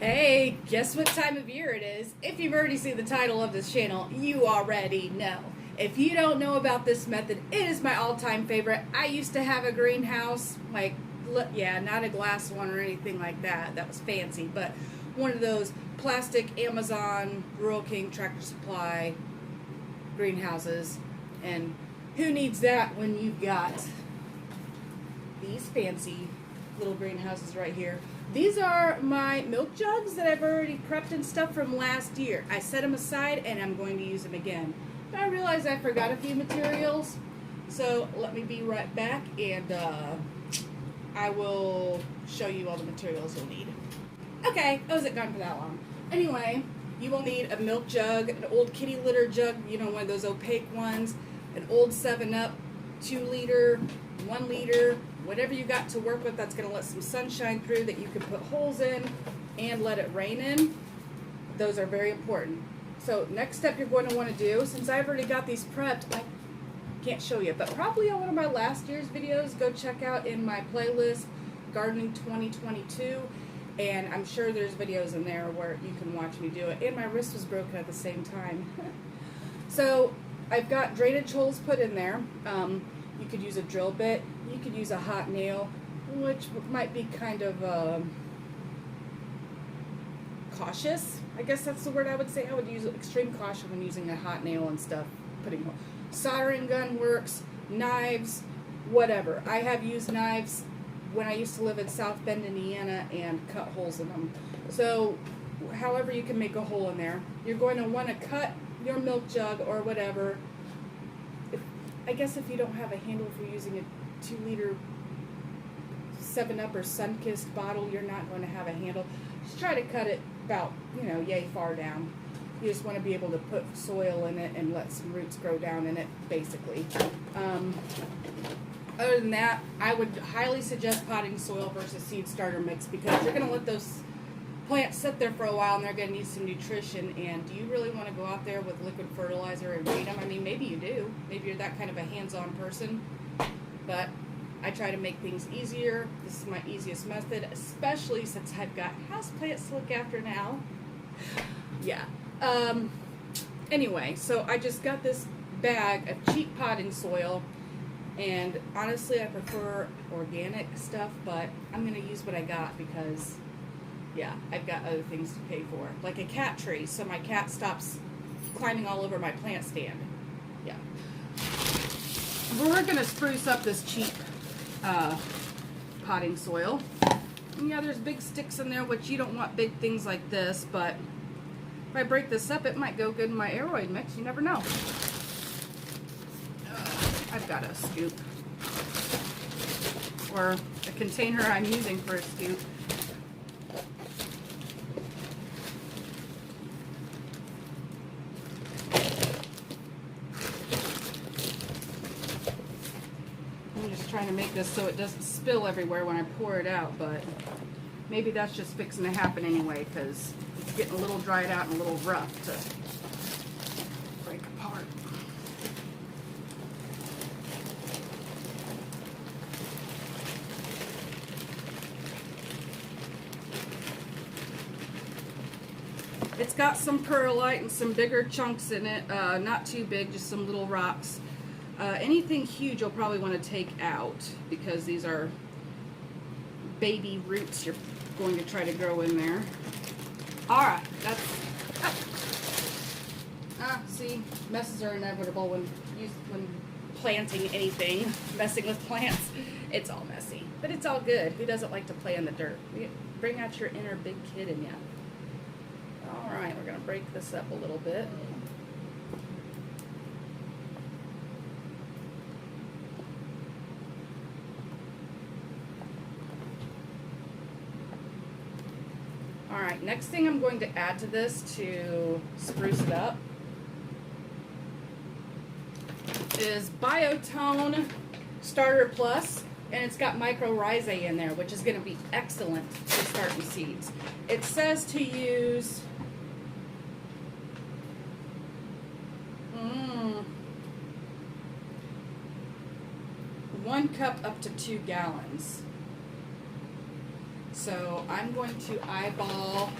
Hey, guess what time of year it is? If you've already seen the title of this channel, you already know. If you don't know about this method, it is my all-time favorite. I used to have a greenhouse, yeah, not a glass one or anything like that. That was fancy, but one of those plastic Amazon, Rural King, Tractor Supply greenhouses. And who needs that when you've got these fancy little greenhouses right here? These are my milk jugs that I've already prepped and stuff from last year. I set them aside and I'm going to use them again. But I realized I forgot a few materials, so let me be right back and I will show you all the materials you'll need. Okay, I wasn't gone for that long. Anyway, you will need a milk jug, an old kitty litter jug, you know, one of those opaque ones, an old 7-Up, 2 liter, 1 liter, whatever you got to work with that's going to let some sunshine through that you can put holes in and let it rain in. Those are very important. So next step you're going to want to do, since I've already got these prepped, I can't show you, but probably on one of my last year's videos, go check out in my playlist, Gardening 2022, and I'm sure there's videos in there where you can watch me do it. And my wrist was broken at the same time. So I've got drainage holes put in there. You could use a drill bit, you could use a hot nail, which might be kind of cautious. I guess that's the word I would say. I would use extreme caution when using a hot nail and stuff. Soldering gun works, knives, whatever. I have used knives when I used to live in South Bend, Indiana, and cut holes in them. So however you can make a hole in there, you're going to want to cut your milk jug or whatever. I guess if you don't have a handle, if you're using a 2 liter 7-Up or Sunkist bottle, you're not going to have a handle. Just try to cut it about, yay far down. You just want to be able to put soil in it and let some roots grow down in it, basically. Other than that, I would highly suggest potting soil versus seed starter mix, because you're going to let those plants sit there for a while and they're going to need some nutrition. And do you really want to go out there with liquid fertilizer and weed them? I mean, maybe you do. Maybe you're that kind of a hands-on person. But I try to make things easier. This is my easiest method, especially since I've got houseplants to look after now. Yeah. Anyway, so I just got this bag of cheap potting soil. And honestly, I prefer organic stuff, but I'm going to use what I got because, yeah, I've got other things to pay for. Like a cat tree, so my cat stops climbing all over my plant stand. Yeah. We're going to spruce up this cheap potting soil. And yeah, there's big sticks in there, which you don't want big things like this, but if I break this up, it might go good in my aeroid mix. You never know. I've got a scoop. Or a container I'm using for a scoop. I'm just trying to make this so it doesn't spill everywhere when I pour it out, but maybe that's just fixing to happen anyway, because it's getting a little dried out and a little rough to break apart. It's got some perlite and some bigger chunks in it, not too big, just some little rocks. Anything huge you'll probably want to take out, because these are baby roots you're going to try to grow in there. Alright, that's... see, messes are inevitable when planting anything, messing with plants. It's all messy, but it's all good. Who doesn't like to play in the dirt? Bring out your inner big kid in you. Alright, we're going to break this up a little bit. Alright, next thing I'm going to add to this to spruce it up is Biotone Starter Plus, and it's got mycorrhizae in there, which is going to be excellent for starting seeds. It says to use 1 cup up to 2 gallons. So I'm going to eyeball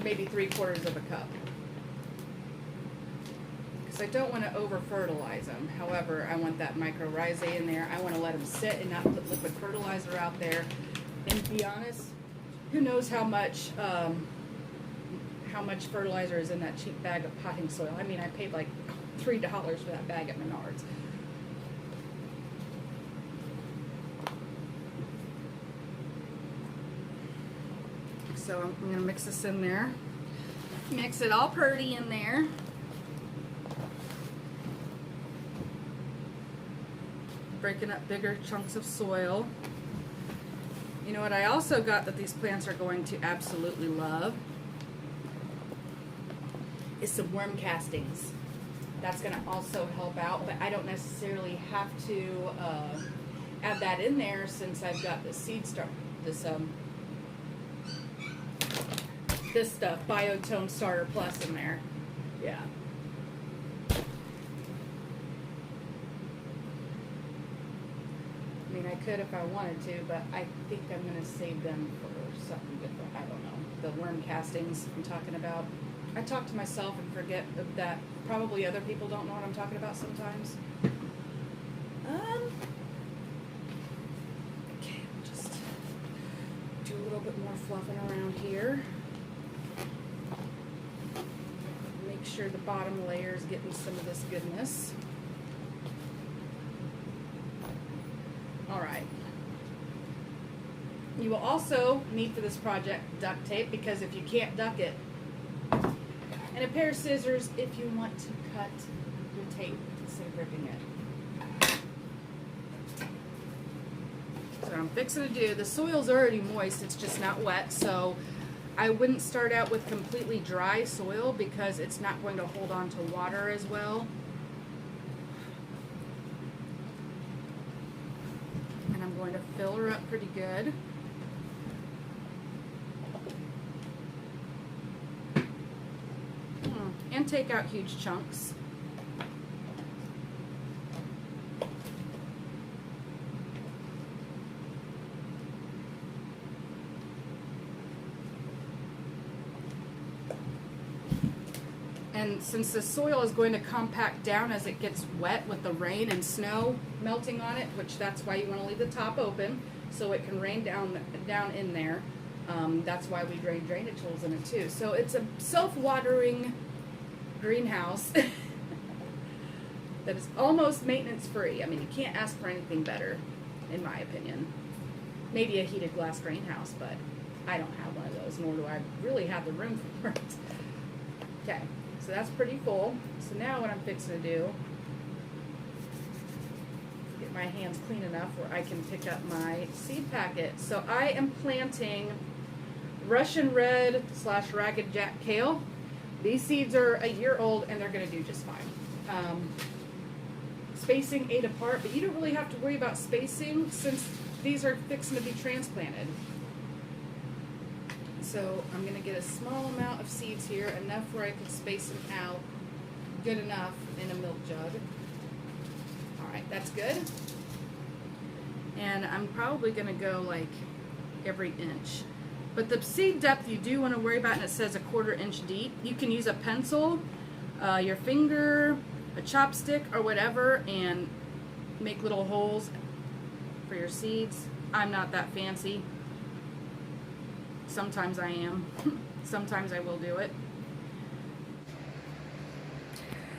maybe 3/4 of a cup. Because I don't want to over fertilize them. However, I want that mycorrhizae in there. I want to let them sit and not put liquid fertilizer out there. And to be honest, who knows how much fertilizer is in that cheap bag of potting soil. I mean, I paid like $3 for that bag at Menards. So I'm going to mix this in there. Mix it all pretty in there. Breaking up bigger chunks of soil. You know what I also got that these plants are going to absolutely love is some worm castings. That's going to also help out, but I don't necessarily have to add that in there since I've got the seed start, this stuff, Biotone Starter Plus in there. Yeah. I mean, I could if I wanted to, but I think I'm going to save them for something different. I don't know. The worm castings I'm talking about. I talk to myself and forget that probably other people don't know what I'm talking about sometimes. Okay, we'll just do a little bit more fluffing around here. Make sure the bottom layer is getting some of this goodness. Alright. You will also need for this project duct tape, because if you can't duck it, and a pair of scissors if you want to cut your tape instead of ripping it. So what I'm fixing to do, the soil's already moist, it's just not wet, so I wouldn't start out with completely dry soil because it's not going to hold on to water as well. And I'm going to fill her up pretty good. And take out huge chunks. And since the soil is going to compact down as it gets wet with the rain and snow melting on it, which that's why you want to leave the top open so it can rain down in there. That's why we drain drainage holes in it too. So it's a self-watering greenhouse that is almost maintenance free. I mean, you can't ask for anything better, in my opinion. Maybe a heated glass greenhouse, but I don't have one of those, nor do I really have the room for it. Okay, so that's pretty full. So now what I'm fixing to do, get my hands clean enough where I can pick up my seed packet. So I am planting Russian red / Ragged Jack Kale. These seeds are a year old and they're going to do just fine. Spacing 8 apart, but you don't really have to worry about spacing since these are fixing to be transplanted. So I'm going to get a small amount of seeds here, enough where I can space them out good enough in a milk jug. Alright, that's good. And I'm probably going to go like every inch. But the seed depth you do want to worry about, and it says 1/4 inch deep. You can use a pencil, your finger, a chopstick, or whatever, and make little holes for your seeds. I'm not that fancy. Sometimes I am. Sometimes I will do it.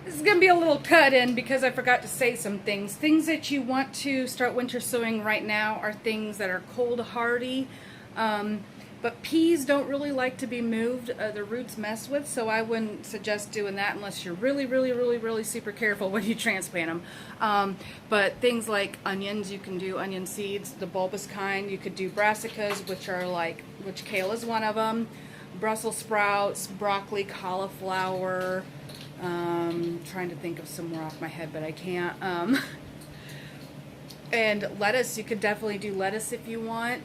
This is going to be a little cut in because I forgot to say some things. Things that you want to start winter sowing right now are things that are cold hardy. But peas don't really like to be moved. The roots mess with, so I wouldn't suggest doing that unless you're really super careful when you transplant them. But things like onions, you can do onion seeds, the bulbous kind. You could do brassicas, which kale is one of them. Brussels sprouts, broccoli, cauliflower. Trying to think of some more off my head, but I can't. And lettuce, you could definitely do lettuce if you want.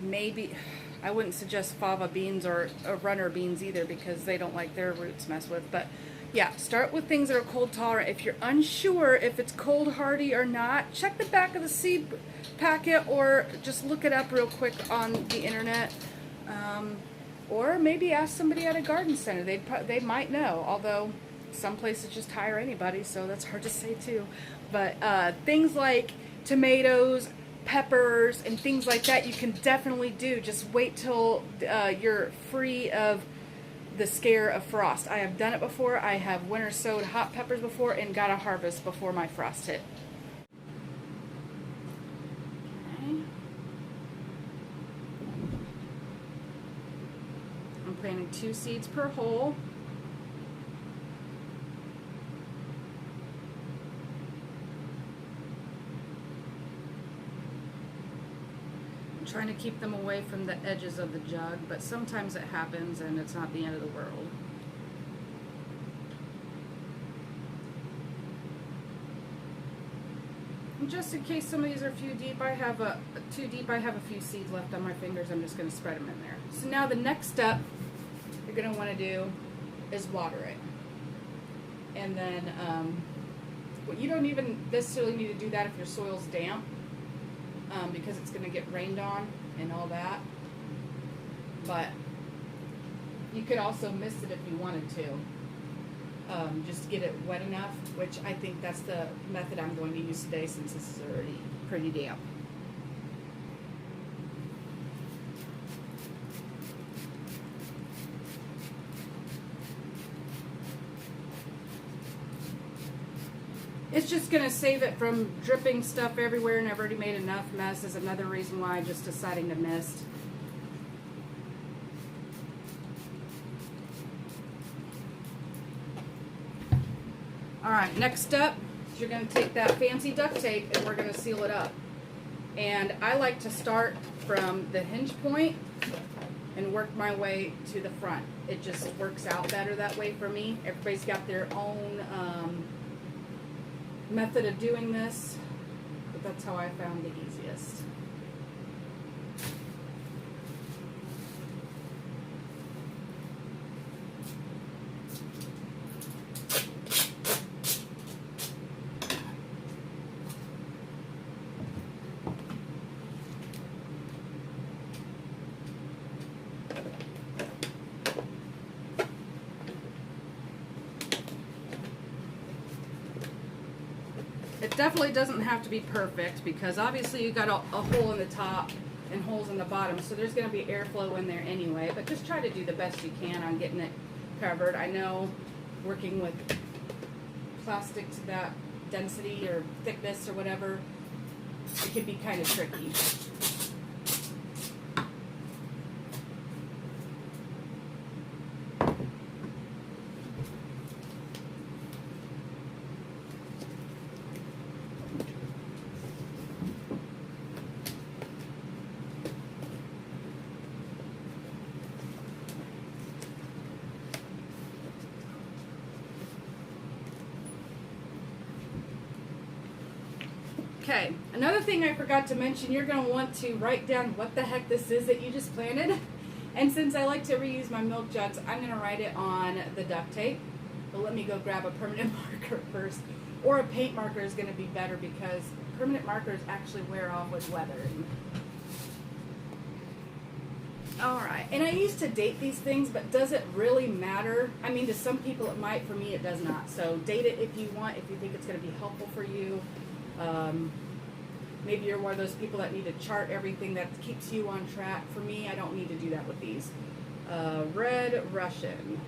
Maybe, I wouldn't suggest fava beans or runner beans either because they don't like their roots messed with, but Yeah, start with things that are cold tolerant. If you're unsure if it's cold hardy or not, check the back of the seed packet or just look it up real quick on the internet. Or maybe ask somebody at a garden center. They might know, although some places just hire anybody, so that's hard to say too. But things like tomatoes, peppers, and things like that you can definitely do. Just wait till you're free of the scare of frost. I have done it before. I have winter sowed hot peppers before and got a harvest before my frost hit. Okay. I'm planting 2 seeds per hole. Trying to keep them away from the edges of the jug, but sometimes it happens and it's not the end of the world. And just in case some of these are too deep, I have a few seeds left on my fingers. I'm just going to spread them in there. So now the next step you're going to want to do is water it. And then well, you don't even necessarily need to do that if your soil's damp. Because it's going to get rained on and all that. But you could also mist it if you wanted to. Just to get it wet enough, which I think that's the method I'm going to use today since this is already pretty damp. It's just going to save it from dripping stuff everywhere, and I've already made enough mess is another reason why I'm just deciding to mist. Alright, next up, you're going to take that fancy duct tape and we're going to seal it up. And I like to start from the hinge point and work my way to the front. It just works out better that way for me. Everybody's got their own method of doing this, but that's how I found the easiest. It definitely doesn't have to be perfect because obviously you got a hole in the top and holes in the bottom, so there's going to be airflow in there anyway, but just try to do the best you can on getting it covered. I know working with plastic to that density or thickness or whatever, it can be kind of tricky. Okay, another thing I forgot to mention, you're going to want to write down what the heck this is that you just planted. And since I like to reuse my milk jugs, I'm going to write it on the duct tape. But let me go grab a permanent marker first. Or a paint marker is going to be better because permanent markers actually wear off with weather. Alright, and I used to date these things, but does it really matter? I mean, to some people it might, for me it does not. So date it if you want, if you think it's going to be helpful for you. Maybe you're one of those people that need to chart everything that keeps you on track. For me, I don't need to do that with these. Red Russian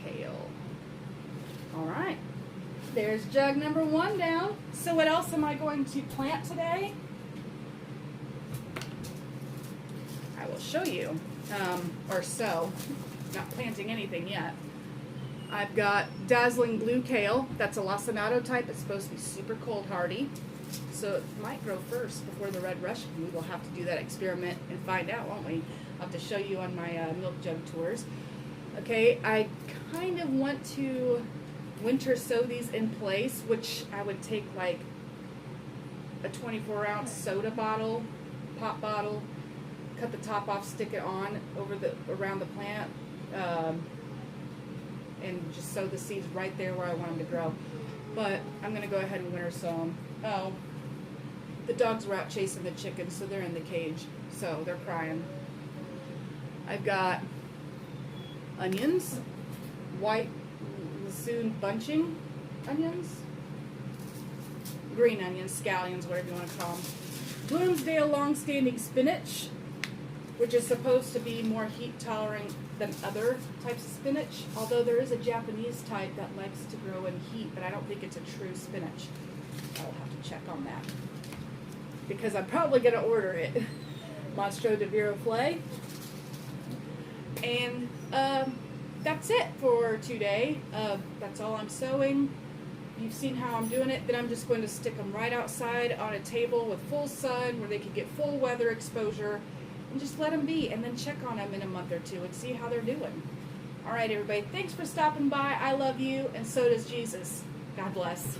Kale. Alright, there's jug number 1 down. So what else am I going to plant today? I will show you, or sow. Not planting anything yet. I've got Dazzling Blue Kale. That's a lacinato type. It's supposed to be super cold hardy. So it might grow first before the Red Russian. We will have to do that experiment and find out, won't we? I'll have to show you on my milk jug tours. Okay, I kind of want to winter sow these in place, which I would take like a 24-ounce soda bottle, pop bottle, cut the top off, stick it on around the plant, and just sow the seeds right there where I want them to grow. But I'm going to go ahead and winter sow them. Oh, the dogs were out chasing the chickens, so they're in the cage. So they're crying. I've got onions, White Lisbon Bunching Onions, green onions, scallions, whatever you want to call them. Bloomsdale Longstanding Spinach, which is supposed to be more heat tolerant than other types of spinach, although there is a Japanese type that likes to grow in heat, but I don't think it's a true spinach. I'll have to check on that because I'm probably going to order it. Monstreaux de Viroflay. And that's it for today. That's all I'm sowing. You've seen how I'm doing it. Then I'm just going to stick them right outside on a table with full sun where they can get full weather exposure, and just let them be, and then check on them in a month or two and see how they're doing. All right, everybody. Thanks for stopping by. I love you, and so does Jesus. God bless.